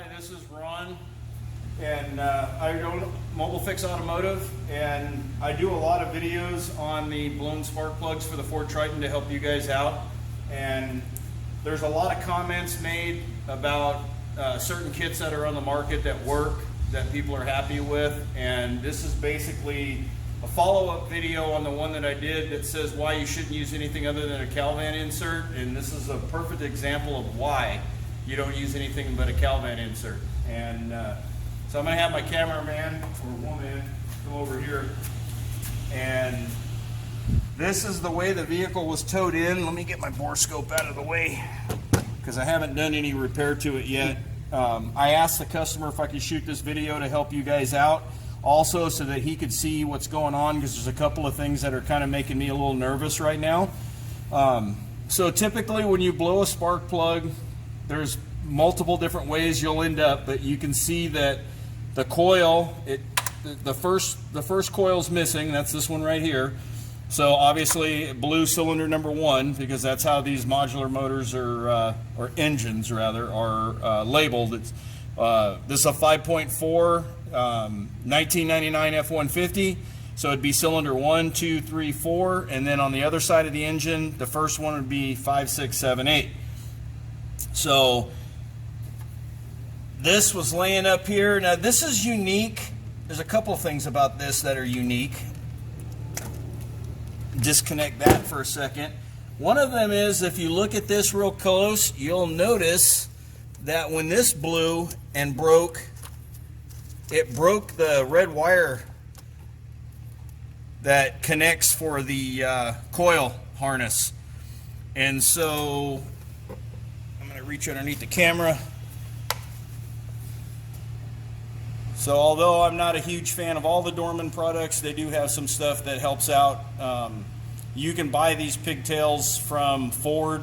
Hi, this is Ron, and I own Mobile Fix Automotive, and I do a lot of videos on the blown spark plugs for the Ford Triton to help you guys out. And there's a lot of comments made about certain kits that are on the market that work, that people are happy with, and this is basically a follow-up video on the one that I did that says why you shouldn't use anything other than a Calvan insert, and this is a perfect example of why you don't use anything but a Calvan insert. And so I'm going to have my cameraman, or woman, come over here, and this is the way the vehicle was towed in. Let me get my borescope out of the way because I haven't done any repair to it yet. I asked the customer if I could shoot this video to help you guys out, also so that he could see what's going on, because there's a couple of things that are kind of making me a little nervous right now. So typically when you blow a spark plug, there's multiple different ways you'll end up, but you can see that the coil, the first coil's missing. That's this one right here. So obviously blue cylinder number 1, because that's how these modular motors are, or engines rather, are labeled. It's this is a 5.4 1999 F-150, so it'd be cylinder 1, 2, 3, 4, and then on the other side of the engine, the first one would be 5, 6, 7, 8. So this was laying up here. Now this is unique. There's a couple of things about this that are unique. Disconnect that for a second. One of them is, if you look at this real close, you'll notice that when this blew and broke, it broke the red wire that connects for the coil harness. And so I'm going to reach underneath the camera. So although I'm not a huge fan of all the Dorman products, they do have some stuff that helps out. You can buy these pigtails from Ford.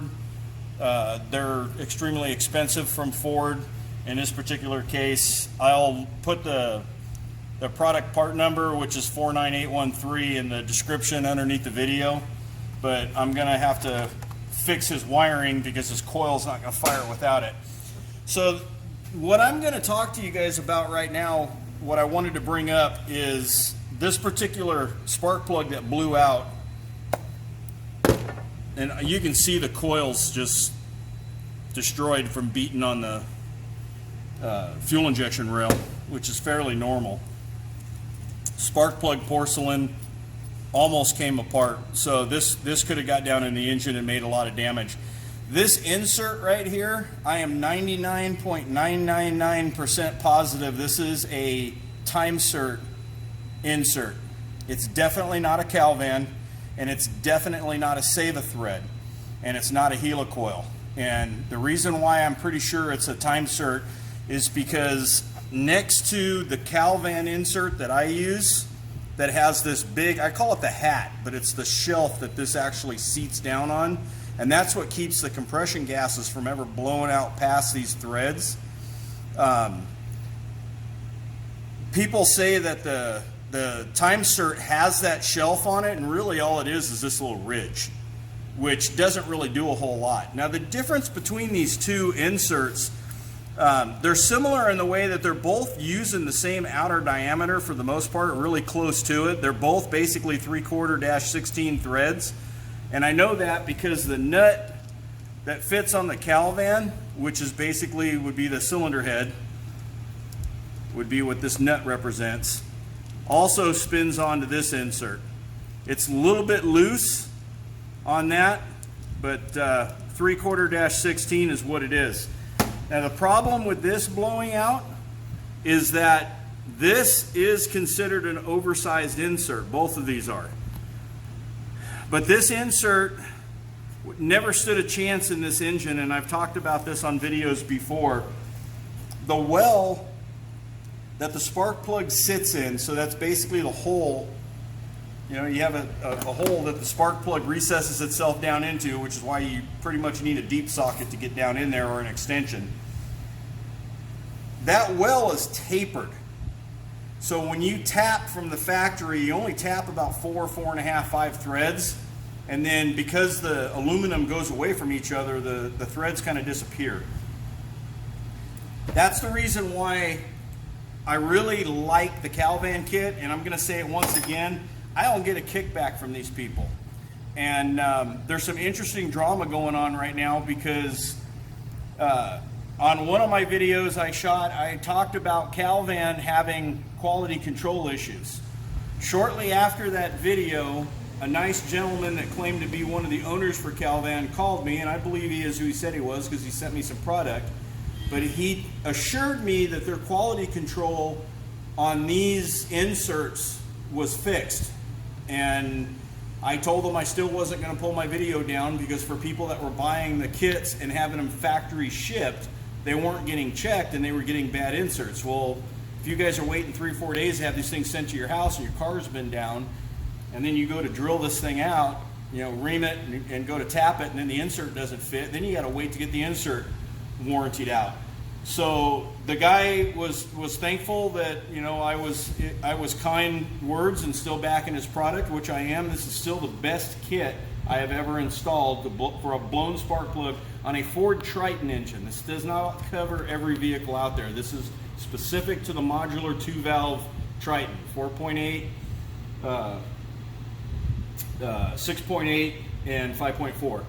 They're extremely expensive from Ford. In this particular case, I'll put the product part number, which is 49813, in the description underneath the video. But I'm going to have to fix his wiring because his coil's not going to fire without it. So what I'm going to talk to you guys about right now, what I wanted to bring up, is this particular spark plug that blew out. And you can see the coils just destroyed from beating on the fuel injection rail, which is fairly normal. Spark plug porcelain almost came apart, so this could have got down in the engine and made a lot of damage. This insert right here, I am 99.999% positive this is a Time-Sert insert. It's definitely not a Calvan, and it's definitely not a Save-A-Thread, and it's not a helicoil. And the reason why I'm pretty sure it's a Time-Sert is because next to the Calvan insert that I use, that has this big, I call it the hat, but it's the shelf that this actually seats down on, and that's what keeps the compression gases from ever blowing out past these threads. People say that the Time-Sert has that shelf on it, and really all it is this little ridge, which doesn't really do a whole lot. Now the difference between these two inserts, they're similar in the way that they're both using the same outer diameter for the most part, really close to it. They're both basically 3/4-16 threads. And I know that because the nut that fits on the Calvan, which is basically would be the cylinder head, would be what this nut represents, also spins onto this insert. It's a little bit loose on that, but 3/4-16 is what it is. Now the problem with this blowing out is that this is considered an oversized insert. Both of these are. But this insert never stood a chance in this engine, and I've talked about this on videos before. The well that the spark plug sits in, so that's basically the hole. You know, you have a hole that the spark plug recesses itself down into, which is why you pretty much need a deep socket to get down in there, or an extension. That well is tapered. So when you tap from the factory, you only tap about 4, 4.5, 5 threads. And then because the aluminum goes away from each other, the threads kind of disappear. That's the reason why I really like the Calvan kit, and I'm gonna say it once again, I don't get a kickback from these people. And there's some interesting drama going on right now because on one of my videos I shot, I talked about Calvan having quality control issues. Shortly after that video, a nice gentleman that claimed to be one of the owners for Calvan called me, and I believe he is who he said he was because he sent me some product. But he assured me that their quality control on these inserts was fixed. And I told them I still wasn't going to pull my video down because for people that were buying the kits and having them factory shipped, they weren't getting checked and they were getting bad inserts. Well, if you guys are waiting 3 or 4 days to have these things sent to your house and your car's been down, and then you go to drill this thing out, you know, ream it and go to tap it, and then the insert doesn't fit, then you got to wait to get the insert warrantied out. So the guy was thankful that, you know, I was kind words and still backing his product, which I am. This is still the best kit I have ever installed for a blown spark plug on a Ford Triton engine. This does not cover every vehicle out there. This is specific to the modular 2-valve Triton, 4.8, 6.8, and 5.4.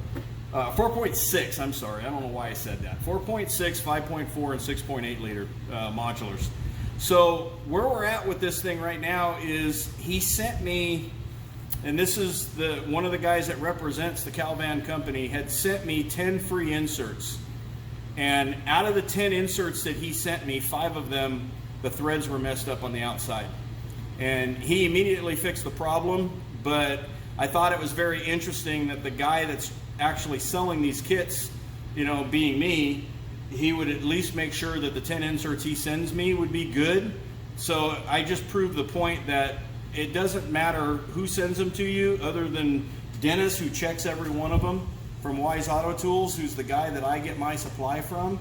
4.6, I'm sorry, I don't know why I said that. 4.6, 5.4, and 6.8 liter modulars. So where we're at with this thing right now is he sent me, and this is one of the guys that represents the Calvan company, had sent me 10 free inserts. And out of the 10 inserts that he sent me, 5 of them, the threads were messed up on the outside. And he immediately fixed the problem, but I thought it was very interesting that the guy that's actually selling these kits, you know, being me, he would at least make sure that the 10 inserts he sends me would be good. So I just proved the point that it doesn't matter who sends them to you other than Dennis, who checks every one of them, from Wise Auto Tools, who's the guy that I get my supply from.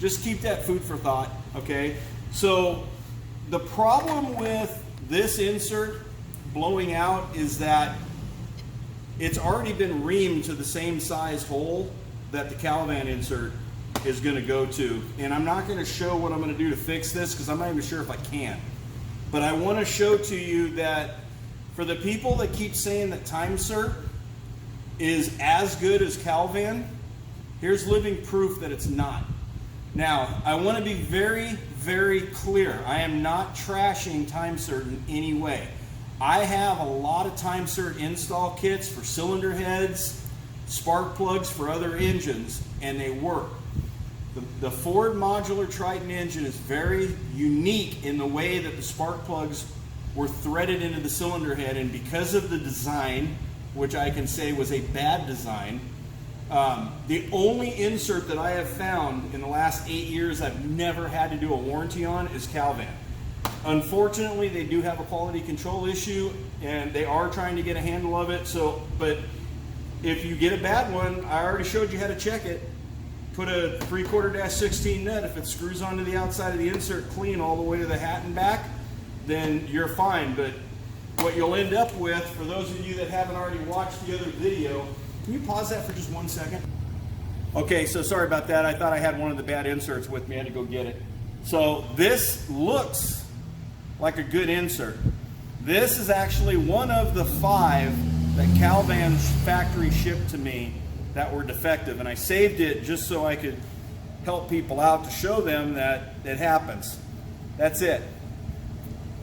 Just keep that food for thought, okay? So the problem with this insert blowing out is that it's already been reamed to the same size hole that the Calvan insert is going to go to. And I'm not going to show what I'm going to do to fix this because I'm not even sure if I can. But I want to show to you that for the people that keep saying that Time-Sert is as good as Calvan, here's living proof that it's not. Now, I want to be very, very clear. I am not trashing Time-Sert in any way. I have a lot of Time-Sert install kits for cylinder heads, spark plugs for other engines, and they work. The Ford modular Triton engine is very unique in the way that the spark plugs were threaded into the cylinder head, and because of the design, which I can say was a bad design, the only insert that I have found in the last 8 years I've never had to do a warranty on is Calvan. Unfortunately, they do have a quality control issue, and they are trying to get a handle of it. So, but if you get a bad one, I already showed you how to check it. Put a 3/4-16 nut. If it screws onto the outside of the insert clean all the way to the hat and back, then you're fine. But what you'll end up with, for those of you that haven't already watched the other video, can you pause that for just 1 second? Okay, so sorry about that. I thought I had one of the bad inserts with me. I had to go get it. So this looks like a good insert. This is actually one of the 5 that Calvan factory shipped to me that were defective, and I saved it just so I could help people out to show them that it happens. That's it.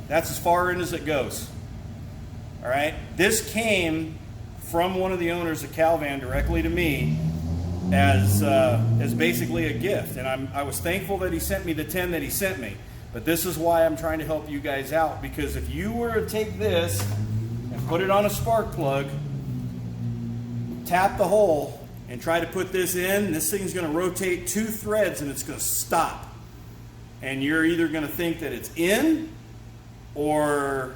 That's as far in as it goes. All right, this came from one of the owners of Calvan directly to me as basically a gift, and I was thankful that he sent me the 10 that he sent me. But this is why I'm trying to help you guys out, because if you were to take this and put it on a spark plug, tap the hole, and try to put this in, this thing's going to rotate 2 threads and it's going to stop. And you're either going to think that it's in or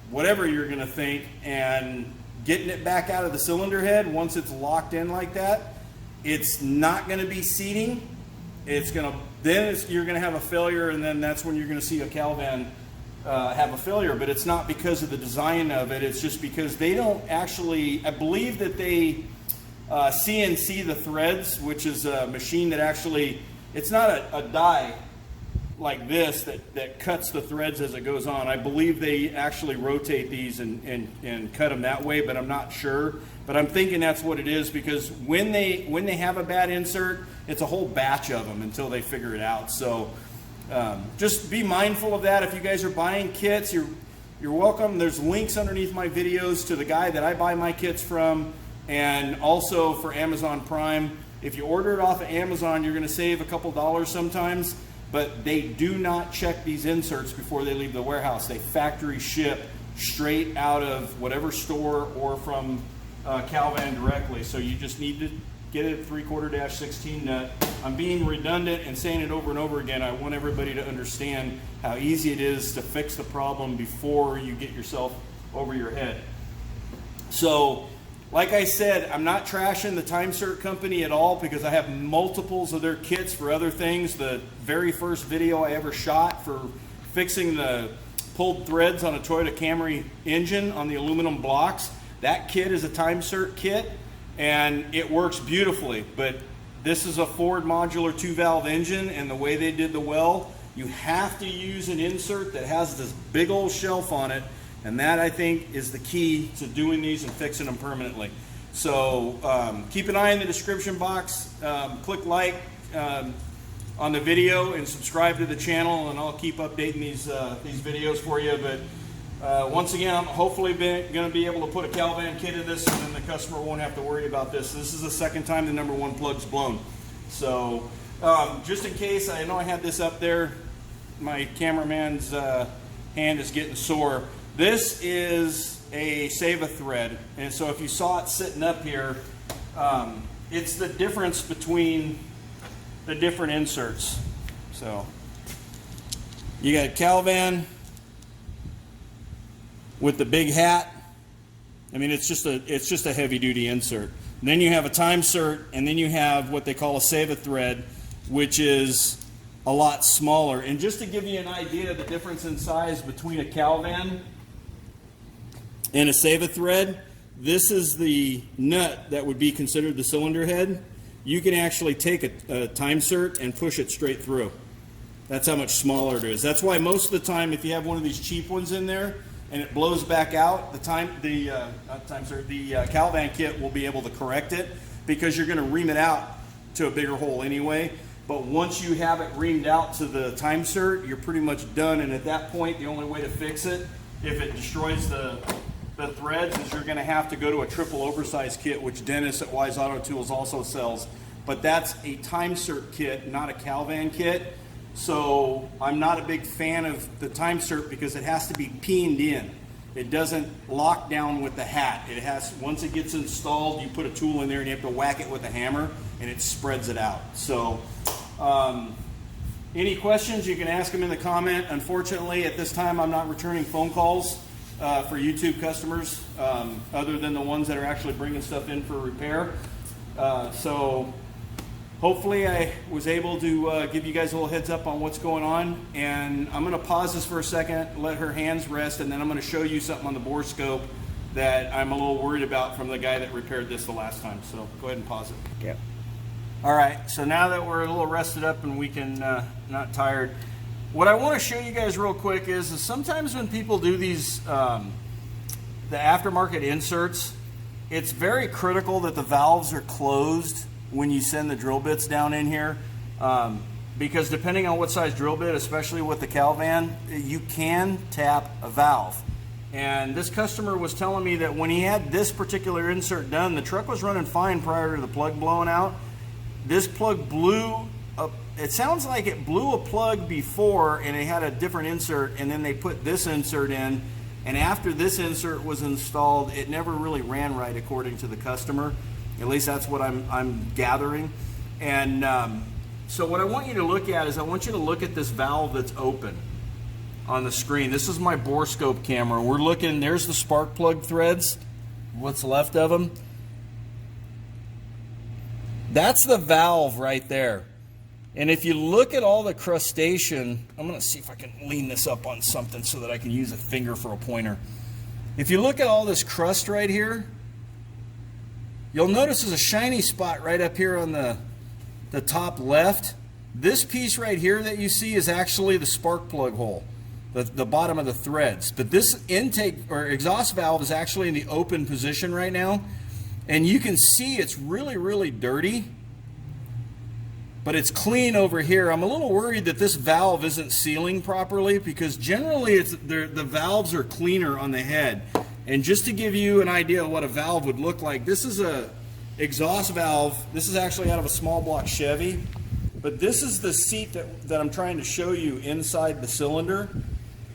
whatever you're going to think, and getting it back out of the cylinder head once it's locked in like that, it's not going to be seating. It's going to, you're going to have a failure, and then that's when you're going to see a Calvan have a failure. But it's not because of the design of it. It's just because they don't actually, I believe that they CNC the threads, which is a machine that actually, it's not a die like this that cuts the threads as it goes on. I believe they actually rotate these and cut them that way, but I'm not sure. But I'm thinking that's what it is, because when they have a bad insert, it's a whole batch of them until they figure it out. So just be mindful of that. If you guys are buying kits, you're welcome. There's links underneath my videos to the guy that I buy my kits from, and also for Amazon Prime. If you order it off of Amazon, you're going to save a couple dollars sometimes, but they do not check these inserts before they leave the warehouse. They factory ship straight out of whatever store or from Calvan directly. So you just need to get it at 3/4-16 nut. I'm being redundant and saying it over and over again. I want everybody to understand how easy it is to fix the problem before you get yourself over your head. So, like I said, I'm not trashing the Time-Sert company at all, because I have multiples of their kits for other things. The very first video I ever shot for fixing the pulled threads on a Toyota Camry engine on the aluminum blocks, that kit is a Time-Sert kit, and it works beautifully. But this is a Ford modular 2-valve engine, and the way they did the well, you have to use an insert that has this big old shelf on it. And that, I think, is the key to doing these and fixing them permanently. So keep an eye in the description box. Click like on the video and subscribe to the channel, and I'll keep updating these videos for you. But once again, I'm hopefully going to be able to put a Calvan kit in this, and then the customer won't have to worry about this. This is the second time the #1 plug's blown. So just in case, I know I had this up there. My cameraman's hand is getting sore. This is a save a thread, and so if you saw it sitting up here, it's the difference between the different inserts. So you got Calvan with the big hat. I mean, it's just a heavy duty insert. And then you have a Time-Sert, and then you have what they call a save a thread, which is a lot smaller. And just to give you an idea of the difference in size between a Calvan and a save a thread, this is the nut that would be considered the cylinder head. You can actually take a Time-Sert and push it straight through. That's how much smaller it is. That's why most of the time, if you have one of these cheap ones in there and it blows back out, the Calvan kit will be able to correct it, because you're going to ream it out to a bigger hole anyway. But once you have it reamed out to the Time-Sert, you're pretty much done. And at that point, the only way to fix it, if it destroys the threads, is you're going to have to go to a triple oversized kit, which Dennis at Wise Auto Tools also sells. But that's a Time-Sert kit, not a Calvan kit. So I'm not a big fan of the Time-Sert, because it has to be peened in. It doesn't lock down with the hat. It has, once it gets installed, you put a tool in there and you have to whack it with a hammer, and it spreads it out. So any questions, you can ask them in the comment. Unfortunately, at this time, I'm not returning phone calls for YouTube customers, other than the ones that are actually bringing stuff in for repair. So hopefully I was able to give you guys a little heads up on what's going on. And I'm going to pause this for a second, let her hands rest, and then I'm going to show you something on the borescope that I'm a little worried about from the guy that repaired this the last time. So go ahead and pause it. Yep. All right, so now that we're a little rested up and we can not tired, what I want to show you guys real quick is sometimes when people do these the aftermarket inserts, it's very critical that the valves are closed when you send the drill bits down in here, because depending on what size drill bit, especially with the Calvan, you can tap a valve. And this customer was telling me that when he had this particular insert done, the truck was running fine prior to the plug blowing out. This plug blew up. It sounds like it blew a plug before and it had a different insert, and then they put this insert in, and after this insert was installed, it never really ran right according to the customer. At least that's what I'm gathering. And so what I want you to look at is, I want you to look at this valve that's open on the screen. This is my borescope camera. We're looking, there's the spark plug threads, what's left of them. That's the valve right there. And if you look at all the crustation, I'm going to see if I can lean this up on something so that I can use a finger for a pointer. If you look at all this crust right here, you'll notice there's a shiny spot right up here on the top left. This piece right here that you see is actually the spark plug hole, the bottom of the threads. But this intake or exhaust valve is actually in the open position right now. And you can see it's really, really dirty, but it's clean over here. I'm a little worried that this valve isn't sealing properly, because generally the valves are cleaner on the head. And just to give you an idea of what a valve would look like, this is a exhaust valve. This is actually out of a small block Chevy, but this is the seat that I'm trying to show you inside the cylinder.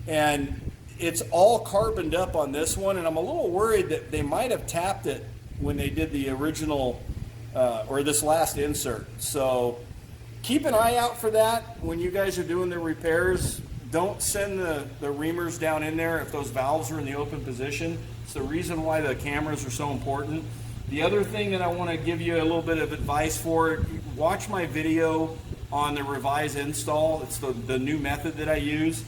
And it's all carboned up on this one, and I'm a little worried that they might have tapped it when they did the original or this last insert. So keep an eye out for that when you guys are doing the repairs. Don't send the reamers down in there if those valves are in the open position. It's the reason why the cameras are so important. The other thing that I want to give you a little bit of advice for, watch my video on the revise install. It's the new method that I use,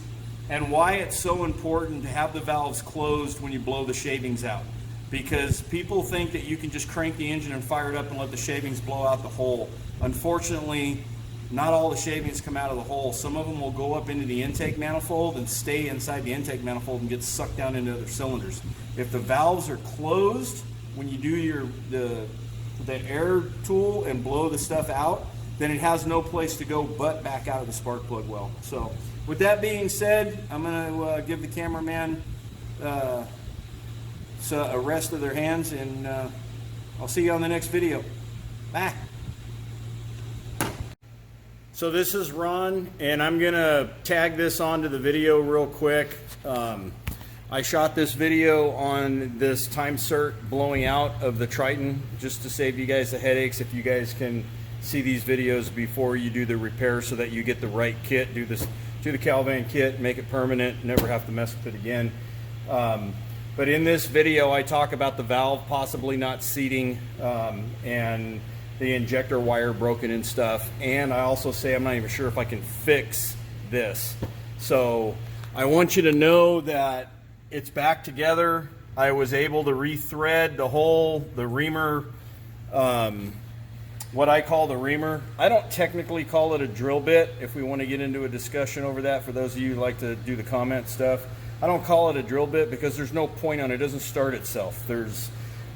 and why it's so important to have the valves closed when you blow the shavings out. Because people think that you can just crank the engine and fire it up and let the shavings blow out the hole. Unfortunately, not all the shavings come out of the hole. Some of them will go up into the intake manifold and stay inside the intake manifold and get sucked down into other cylinders. If the valves are closed when you do the air tool and blow the stuff out, then it has no place to go but back out of the spark plug well. So with that being said, I'm going to give the cameraman a rest of their hands, and I'll see you on the next video. Bye. So this is Ron, and I'm gonna tag this onto the video real quick. I shot this video on this Time-Sert blowing out of the Triton, just to save you guys the headaches. If you guys can see these videos before you do the repair, so that you get the right kit, do the Calvan kit, make it permanent, never have to mess with it again. But in this video, I talk about the valve possibly not seating and the injector wire broken and stuff. And I also say I'm not even sure if I can fix this. So I want you to know that it's back together. I was able to rethread the reamer, what I call the reamer. I don't technically call it a drill bit, if we want to get into a discussion over that, for those of you who like to do the comment stuff. I don't call it a drill bit because there's no point on it. It doesn't start itself.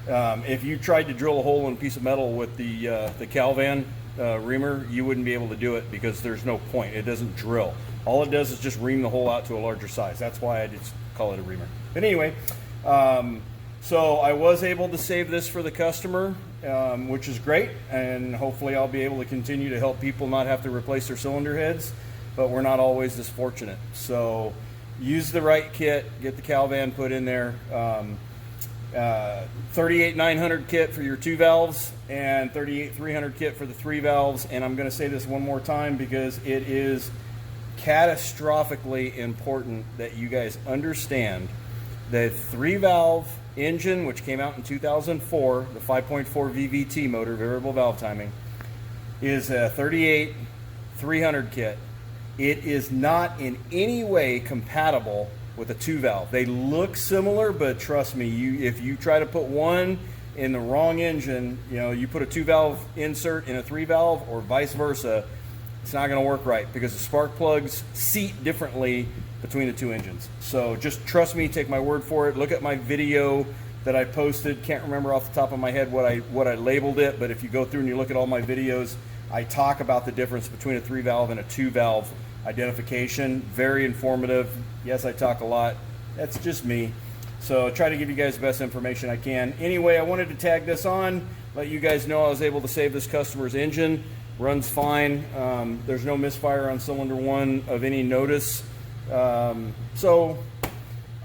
If you tried to drill a hole in a piece of metal with the Calvan reamer, you wouldn't be able to do it because there's no point. It doesn't drill. All it does is just ream the hole out to a larger size. That's why I just call it a reamer. But anyway, so I was able to save this for the customer, which is great, and hopefully I'll be able to continue to help people not have to replace their cylinder heads, but we're not always this fortunate. So use the right kit, get the Calvan put in there. 38,900 kit for your 2 valves and 38,300 kit for the 3 valves. And I'm going to say this one more time because it is catastrophically important that you guys understand the 3-valve engine, which came out in 2004, the 5.4 VVT motor, variable valve timing, is a 38,300 kit. It is not in any way compatible with a 2-valve. They look similar, but trust me, if you try to put one in the wrong engine, you put a 2-valve insert in a 3-valve or vice versa, it's not going to work right because the spark plugs seat differently between the 2 engines. So just trust me, take my word for it. Look at my video that I posted. Can't remember off the top of my head what I labeled it, but if you go through and you look at all my videos, I talk about the difference between a 3-valve and a 2-valve identification. Very informative. Yes, I talk a lot. That's just me. So I try to give you guys the best information I can. Anyway, I wanted to tag this on, let you guys know I was able to save this customer's engine. Runs fine. There's no misfire on cylinder 1 of any notice. So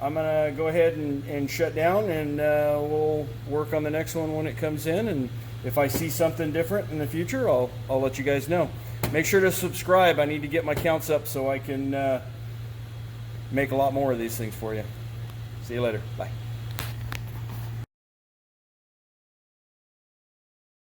I'm going to go ahead and shut down, and we'll work on the next one when it comes in. And if I see something different in the future, I'll let you guys know. Make sure to subscribe. I need to get my counts up so I can make a lot more of these things for you. See you later. Bye.